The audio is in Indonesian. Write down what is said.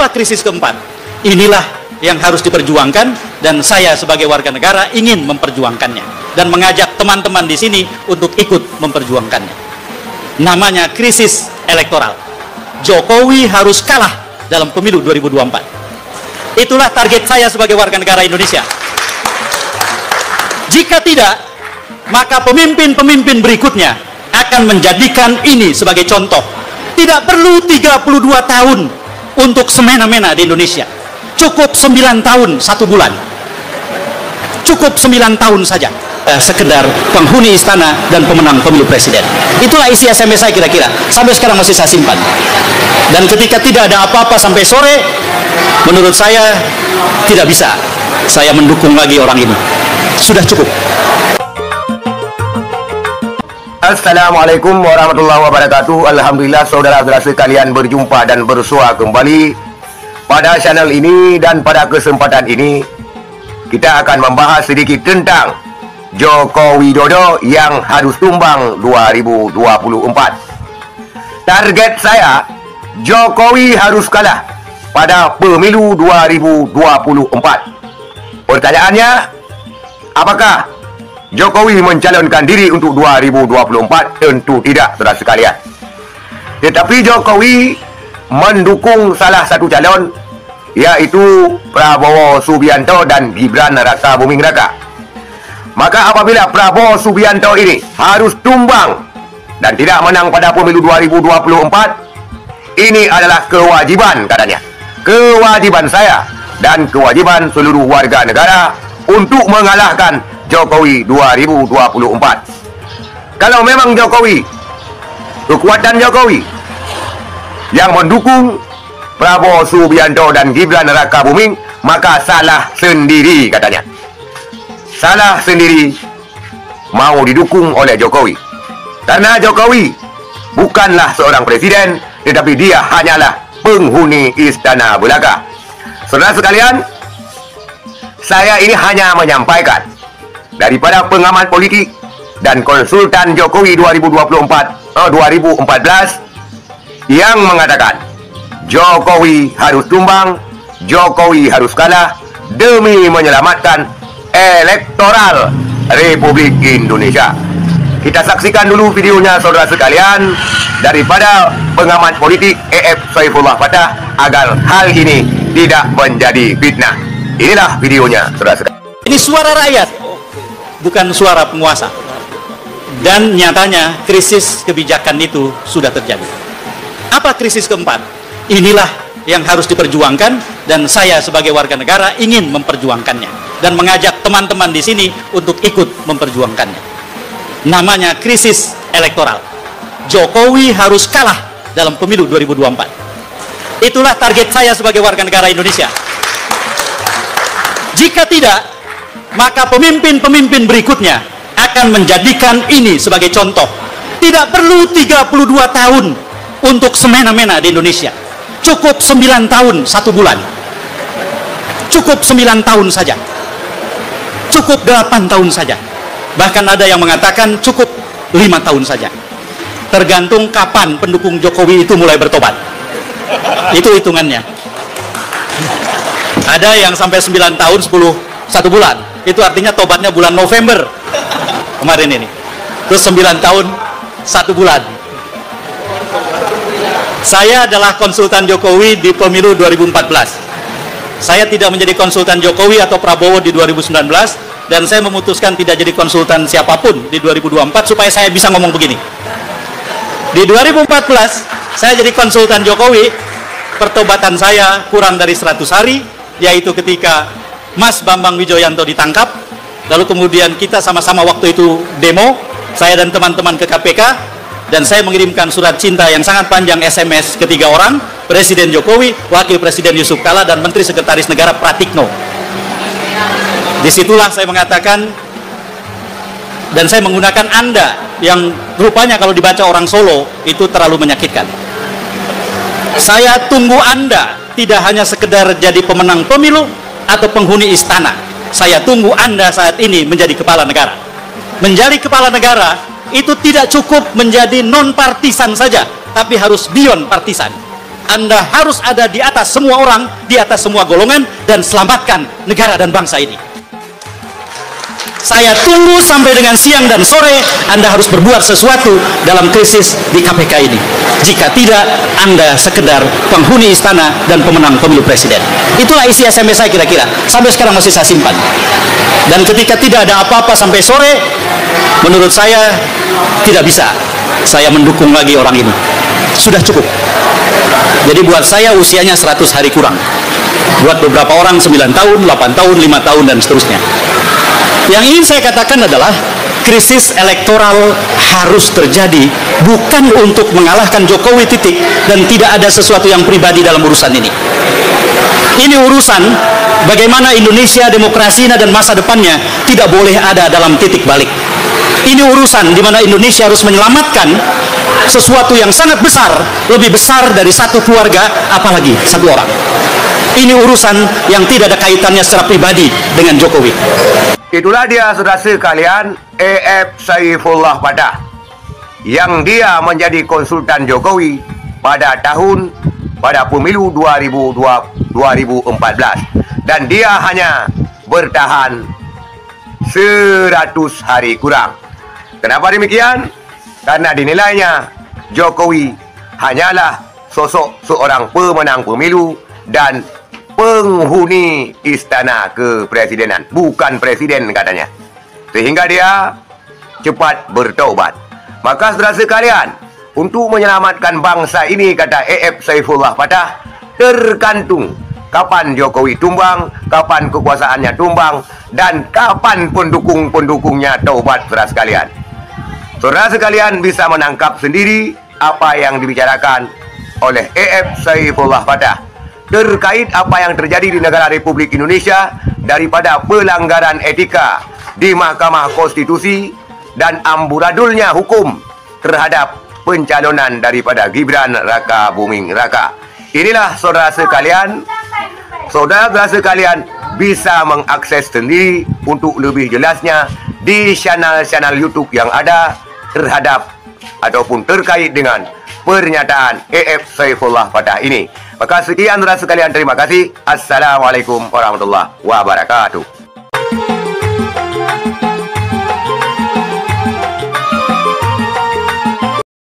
Apa krisis keempat? Inilah yang harus diperjuangkan dan saya sebagai warga negara ingin memperjuangkannya dan mengajak teman-teman di sini untuk ikut memperjuangkannya. Namanya krisis elektoral. Jokowi harus kalah dalam pemilu 2024. Itulah target saya sebagai warga negara Indonesia. Jika tidak, maka pemimpin-pemimpin berikutnya akan menjadikan ini sebagai contoh. Tidak perlu 32 tahun untuk semena-mena di Indonesia. Cukup 9 tahun 1 bulan. Cukup 9 tahun saja. Sekedar penghuni istana dan pemenang pemilu presiden. Itulah isi SMS saya kira-kira. Sampai sekarang masih saya simpan. Dan ketika tidak ada apa-apa sampai sore, menurut saya tidak bisa saya mendukung lagi orang ini. Sudah cukup. Assalamualaikum warahmatullahi wabarakatuh. Alhamdulillah saudara-saudara sekalian berjumpa dan bersua kembali pada channel ini. Dan pada kesempatan ini kita akan membahas sedikit tentang Joko Widodo yang harus tumbang 2024. Target saya, Jokowi harus kalah pada pemilu 2024. Pertanyaannya, apakah Jokowi mencalonkan diri untuk 2024? Tentu tidak, saudara sekalian. Tetapi Jokowi mendukung salah satu calon, yaitu Prabowo Subianto dan Gibran Rakabuming Raka. Maka apabila Prabowo Subianto ini harus tumbang dan tidak menang pada pemilu 2024, ini adalah kewajiban katanya. Kewajiban saya dan kewajiban seluruh warga negara untuk mengalahkan Jokowi 2024. Kalau memang Jokowi, kekuatan Jokowi yang mendukung Prabowo Subianto dan Gibran Rakabuming, maka salah sendiri katanya. Salah sendiri mau didukung oleh Jokowi. Karena Jokowi bukanlah seorang presiden, tetapi dia hanyalah penghuni istana belaka. Saudara sekalian, saya ini hanya menyampaikan daripada pengamat politik dan konsultan Jokowi 2014 yang mengatakan Jokowi harus tumbang, Jokowi harus kalah demi menyelamatkan elektoral Republik Indonesia. Kita saksikan dulu videonya saudara sekalian daripada pengamat politik EF Saifullah Fatah agar hal ini tidak menjadi fitnah. Inilah videonya saudara sekalian. Ini suara rakyat, bukan suara penguasa. Dan nyatanya krisis kebijakan itu sudah terjadi. Apa krisis keempat? Inilah yang harus diperjuangkan dan saya sebagai warga negara ingin memperjuangkannya dan mengajak teman-teman di sini untuk ikut memperjuangkannya. Namanya krisis elektoral. Jokowi harus kalah dalam pemilu 2024. Itulah target saya sebagai warga negara Indonesia. Jika tidak, maka pemimpin-pemimpin berikutnya akan menjadikan ini sebagai contoh. Tidak perlu 32 tahun untuk semena-mena di Indonesia. Cukup 9 tahun 1 bulan. Cukup 9 tahun saja. Cukup 8 tahun saja. Bahkan ada yang mengatakan cukup 5 tahun saja. Tergantung kapan pendukung Jokowi itu mulai bertobat. Itu hitungannya. Ada yang sampai 9 tahun 1 bulan. Itu artinya tobatnya bulan November kemarin ini. Terus 9 tahun 1 bulan. Saya adalah konsultan Jokowi di pemilu 2014. Saya tidak menjadi konsultan Jokowi atau Prabowo di 2019, dan saya memutuskan tidak jadi konsultan siapapun di 2024 supaya saya bisa ngomong begini. Di 2014 saya jadi konsultan Jokowi. Pertobatan saya kurang dari 100 hari, yaitu ketika Mas Bambang Wijoyanto ditangkap, lalu kemudian kita sama-sama waktu itu demo, saya dan teman-teman ke KPK, dan saya mengirimkan surat cinta yang sangat panjang SMS ke 3 orang, Presiden Jokowi, Wakil Presiden Yusuf Kala, dan Menteri Sekretaris Negara Pratikno. Disitulah saya mengatakan, dan saya menggunakan Anda yang rupanya kalau dibaca orang Solo itu terlalu menyakitkan. Saya tunggu Anda tidak hanya sekedar jadi pemenang pemilu atau penghuni istana. Saya tunggu Anda saat ini menjadi kepala negara. Menjadi kepala negara itu tidak cukup menjadi non partisan saja, tapi harus beyond partisan. Anda harus ada di atas semua orang, di atas semua golongan, dan selamatkan negara dan bangsa ini. Saya tunggu sampai dengan siang dan sore. Anda harus berbuat sesuatu dalam krisis di KPK ini. Jika tidak, Anda sekedar penghuni istana dan pemenang pemilu presiden. Itulah isi SMS saya kira-kira. Sampai sekarang masih saya simpan. Dan ketika tidak ada apa-apa sampai sore, menurut saya tidak bisa saya mendukung lagi orang ini. Sudah cukup. Jadi buat saya usianya 100 hari kurang. Buat beberapa orang 9 tahun, 8 tahun, 5 tahun, dan seterusnya. Yang ingin saya katakan adalah krisis elektoral harus terjadi bukan untuk mengalahkan Jokowi titik, dan tidak ada sesuatu yang pribadi dalam urusan ini. Ini urusan bagaimana Indonesia, demokrasinya dan masa depannya tidak boleh ada dalam titik balik. Ini urusan di mana Indonesia harus menyelamatkan sesuatu yang sangat besar, lebih besar dari satu keluarga, apalagi satu orang. Ini urusan yang tidak ada kaitannya secara pribadi dengan Jokowi. Itulah dia, saudara sekalian, A.F. Saifullah Padah, yang dia menjadi konsultan Jokowi pada pemilu 2014, dan dia hanya bertahan 100 hari kurang. Kenapa demikian? Karena dinilainya Jokowi hanyalah sosok seorang pemenang pemilu dan penghuni istana kepresidenan, bukan presiden katanya. Sehingga dia cepat bertaubat. Maka saudara sekalian, untuk menyelamatkan bangsa ini, kata A.F. Saifullah Padah, tergantung kapan Jokowi tumbang, kapan kekuasaannya tumbang, dan kapan pendukung-pendukungnya taubat, saudara sekalian. Saudara sekalian bisa menangkap sendiri apa yang dibicarakan oleh A.F. Saifullah Padah terkait apa yang terjadi di negara Republik Indonesia daripada pelanggaran etika di Mahkamah Konstitusi dan amburadulnya hukum terhadap pencalonan daripada Gibran Raka Buming Raka. Inilah saudara sekalian, saudara sekalian bisa mengakses sendiri untuk lebih jelasnya di channel-channel YouTube yang ada terhadap ataupun terkait dengan pernyataan A.F. Saifullah Padah ini. Maka sekian saudara sekalian, terima kasih. Assalamualaikum warahmatullahi wabarakatuh.